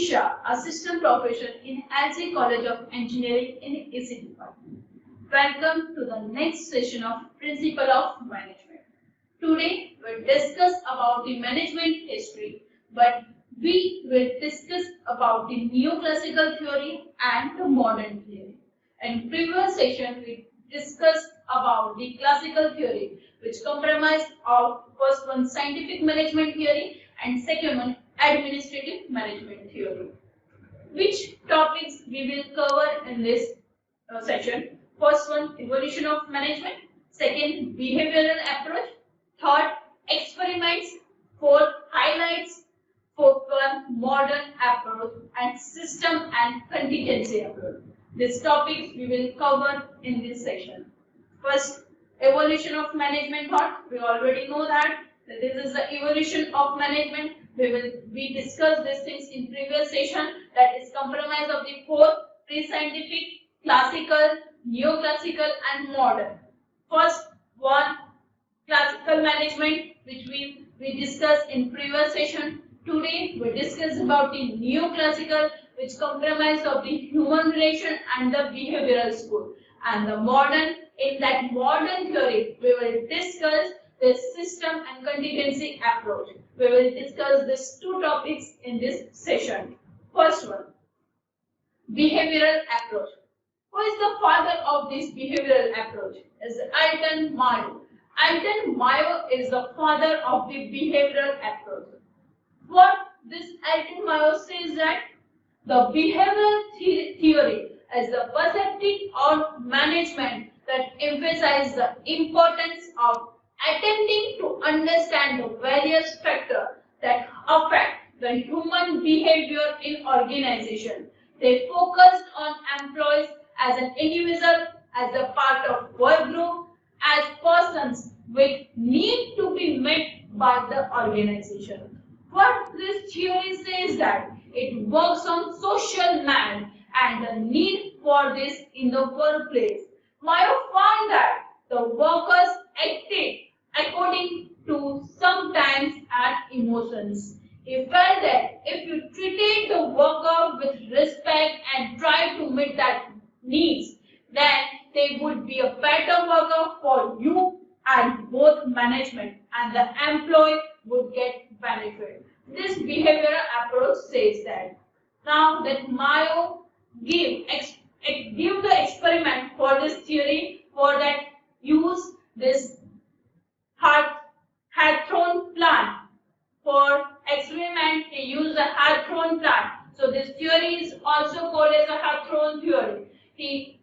Shah, Assistant Professor in LC College of Engineering in EC Department. Welcome to the next session of Principle of Management. Today we'll discuss about the management history, but we will discuss about the neoclassical theory and the modern theory. In previous session we discussed about the classical theory, which comprised of first one scientific management theory and second one administrative management theory. Which topics we will cover in this session? First one, evolution of management. Second, behavioral approach. Third, experiments. Fourth, highlights. Fourth one, modern approach, and system and contingency approach. These topics we will cover in this session. First, evolution of management thought. We already know that this is the evolution of management. We discussed these things in previous session, that is comprised of the four: pre-scientific, classical, neoclassical and modern. First one, classical management, which we discussed in previous session. Today we discuss about the neoclassical, which comprised of the human relation and the behavioral school. And the modern, in that modern theory, we will discuss the system and contingency approach. We will discuss these two topics in this session. First one, behavioral approach. Who is the father of this behavioral approach? Is Alton Mayo. Alton Mayo is the father of the behavioral approach. What this Alton Mayo says that the behavioral theory is the perceptive or management that emphasizes the importance of attempting to understand the various factors that affect the human behavior in organization. They focused on employees as an individual, as a part of work group, as persons with need to be met by the organization. What this theory says that it works on social man and the need for this in the workplace. Mayo found that the workers acted according to sometimes and emotions. He felt that if you treated the worker with respect and try to meet that needs, then they would be a better worker for you and both management, and the employee would get benefit. This behavioral approach says that. Now that Mayo give the experiment for this theory, for that use this Hawthorne plant. For experiment, he used the Hawthorne plant. So this theory is also called as a Hawthorne theory. He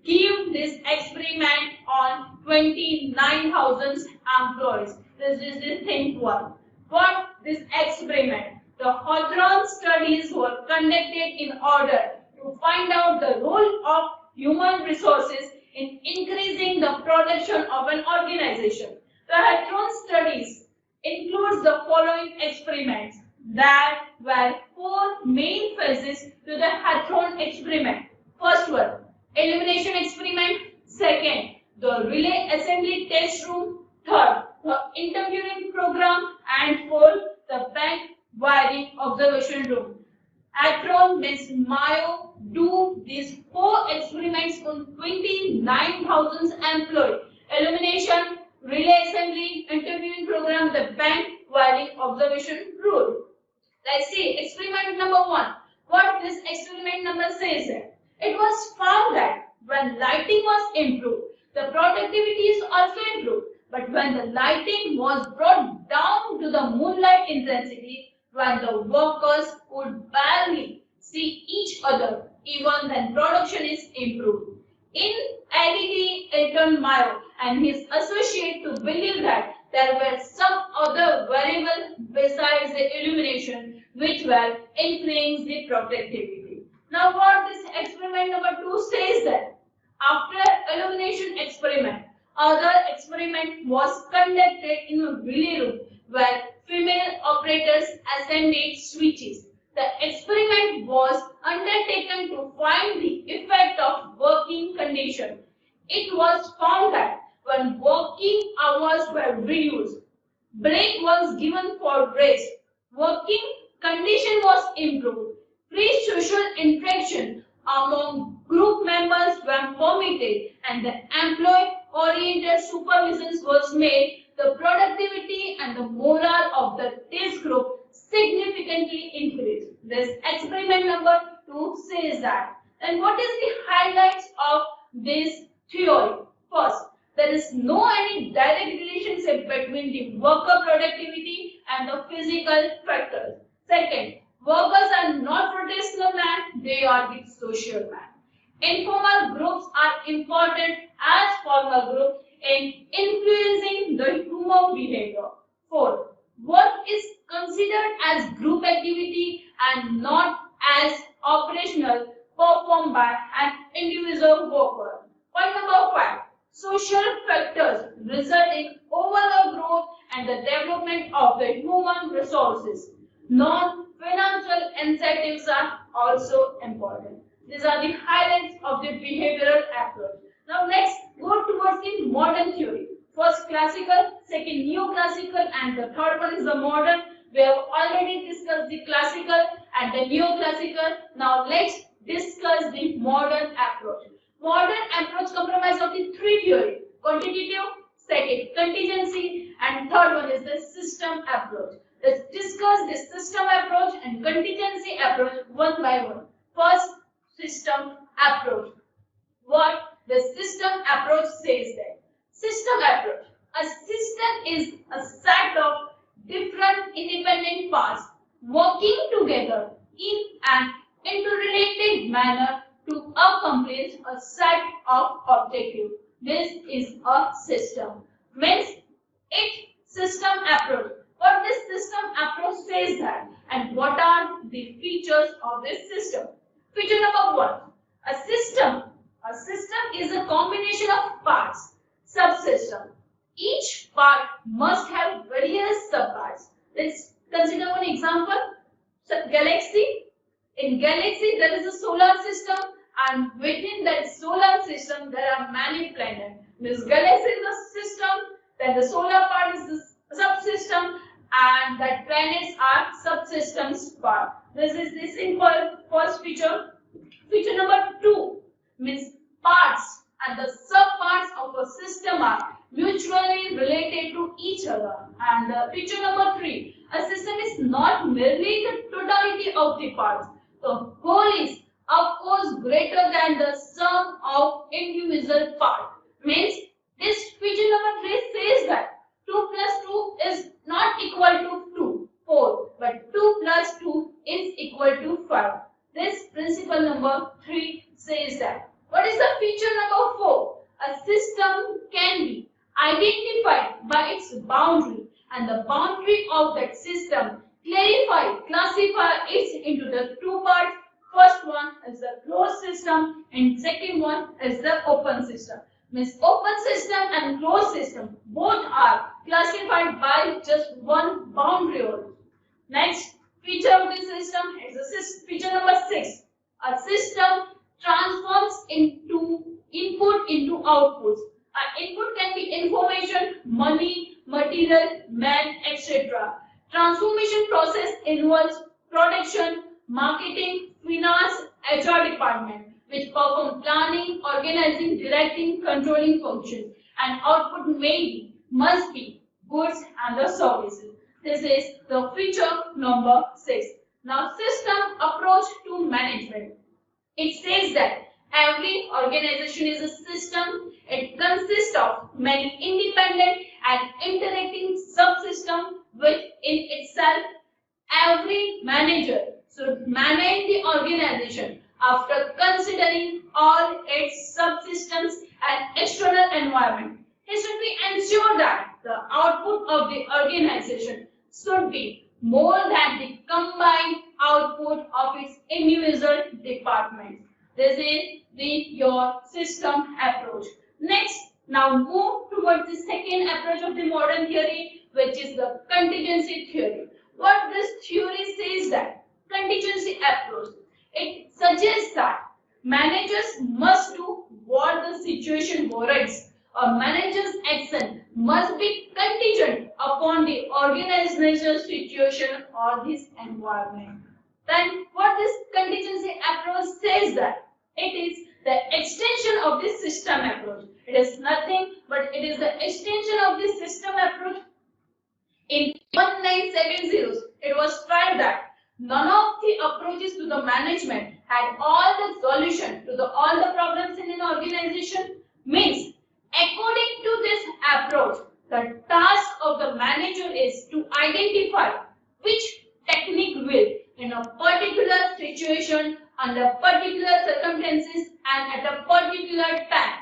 gave this experiment on 29,000 employees. This is the thing one. For this experiment, the Hawthorne studies were conducted in order to find out the role of human resources in increasing the production of an organization. The Hawthorne studies includes the following experiments. There were four main phases to the Hawthorne experiment. First one, elimination experiment. Second, the relay assembly test room. Third, the interviewing program. And fourth, the bank wiring observation room. Hawthorne means Mayo do these four experiments on 29,000 employees. Elimination, relay assembly, interviewing program, the bank wiring observation rule. Let's see experiment number one. What this experiment number says here. It was found that when lighting was improved, the productivity is also improved. But when the lighting was brought down to the moonlight intensity, when the workers could barely see each other, even then production is improved. In addition, Alton Mayo and his associate to believe that there were some other variables besides the illumination which were influencing the productivity. Now what this experiment number 2 says that after illumination experiment, other experiment was conducted in a relay room where female operators ascended switches. The experiment was undertaken to find the effect of working condition. It was found that when working hours were reduced, break was given for rest, working condition was improved, Pre-social interaction among group members were permitted and the employee-oriented supervision was made, the productivity and the morale of the test group significantly increased. This experiment number 2 says that. And what is the highlights of this theory? First, there is no any direct relationship between the worker productivity and the physical factors. Second, workers are not rotational man, they are the social man. Informal groups are important as formal groups in influencing the human behavior. Fourth, work is considered as group activity and not as operational performed by an individual worker. Point number 5. Social factors result in overall growth and the development of the human resources. Non-financial incentives are also important. These are the highlights of the behavioral approach. Now let's go towards the modern theory. First classical, second neoclassical, and the third one is the modern. We have already discussed the classical and the neoclassical. Now let's discuss the modern approach. Modern approach comprises of the three theories: quantitative, second contingency, and third one is the system approach. Let's discuss the system approach and contingency approach one by one. First, system approach. What the system approach says that. System approach. A system is a set of different independent parts working together in an interrelated manner to accomplish a set of objectives. This is a system. Means it system approach. What this system approach says that, and what are the features of this system? Feature number 1. A system. A system is a combination of parts, subsystem. Each part must have various subparts. Let's consider one example. So, galaxy. In galaxy, there is a solar system, and within that solar system, there are many planets. This galaxy is a system, then the solar part is the subsystem, and that planets are subsystems part. This is the simple first feature. Feature number 2 means parts and the subparts of a system are mutually related to each other. And feature number 3, a system is not merely the totality of the parts. The whole is of course greater than the sum of individual parts. Means this feature number 3 says that 2 plus 2 is not equal to 4, but 2 plus 2 is equal to 5. This principle number 3 says that. What is the feature number 4? A system can be identified by its boundary, and the boundary of that system classify it into the two parts. First one is the closed system and second one is the open system. Means open system and closed system both are classified by just one boundary only. Next feature of this system is the feature number 6. A system transforms into input into outputs. An input can be information, money, material, man, etc. Transformation process involves production, marketing, finance, HR department, which perform planning, organizing, directing, controlling functions. And output must be goods and the services. This is the feature number 6. Now, system approach to management. It says that every organization is a system. It consists of many independent and interacting subsystems within itself. Every manager should manage the organization after considering all its subsystems and external environment. He should be ensure that the output of the organization should be more than the combined output of its individual departments. This is your system approach. Next, now move towards the second approach of the modern theory, which is the contingency theory. What this theory says that contingency approach, it suggests that managers must do what the situation warrants. A manager's action must be contingent upon the organizational situation or this environment. Then what this contingency approach says that it is the extension of the system approach. It is nothing but it is the extension of the system approach. In 1970s, it was tried that none of the approaches to the management had all the solution to all the problems in an organization. Means, according to this approach, the task of the manager is to identify which technique will, in a particular situation, under particular circumstances, and at a particular time,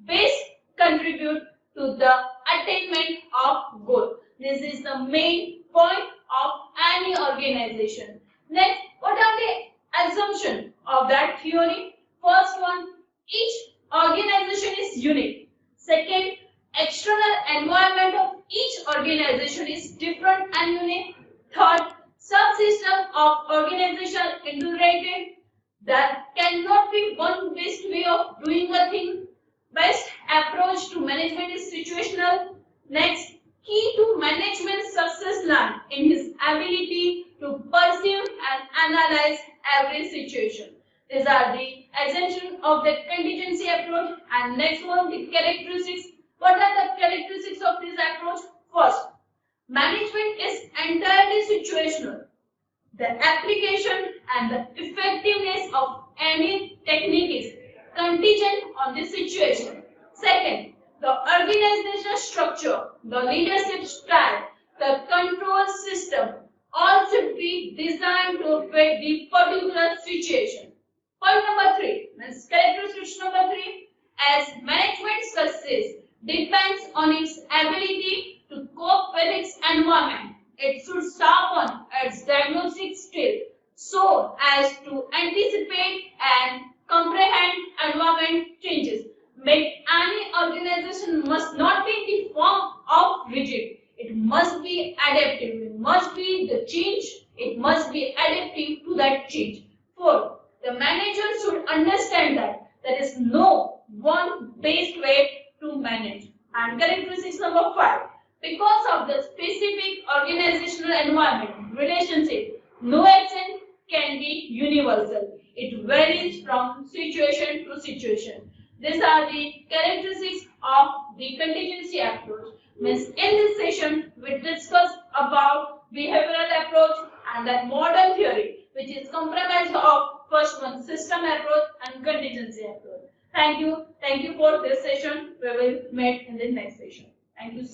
best contribute to the attainment of goal. This is the main point of any organization. Next, what are the assumptions of that theory? First one, each organization is unique. Second, external environment of each organization is different and unique. Third, subsystem of organization integrated. There cannot be one best way of doing a thing. Best approach to management is situational. Next, key to management success lies in his ability to perceive and analyze every situation. These are the assumptions of the contingency approach. And next one, the characteristics. What are the characteristics of this approach? First, management is entirely situational. The application and the effectiveness of any technique is contingent on the situation. Second, the organizational structure, the leadership style, the control system all should be designed to fit the particular situation. Point number 3, means characteristics number 3, as management success depends on its ability to cope with its environment. It should sharpen its diagnostic skill so as to anticipate and comprehend environment changes. Make any organization must not be in the form of rigid. It must be adaptive. It must be the change. It must be adaptive to that change. Fourth, the manager should understand that there is no one best way to manage. And characteristics number 5. Because of the specific organizational environment, relationship, no action can be universal. It varies from situation to situation. These are the characteristics of the contingency approach. Means in this session, we discussed about behavioral approach and that model theory, which is comprised of first one, system approach and contingency approach. Thank you. Thank you for this session. We will meet in the next session. Thank you.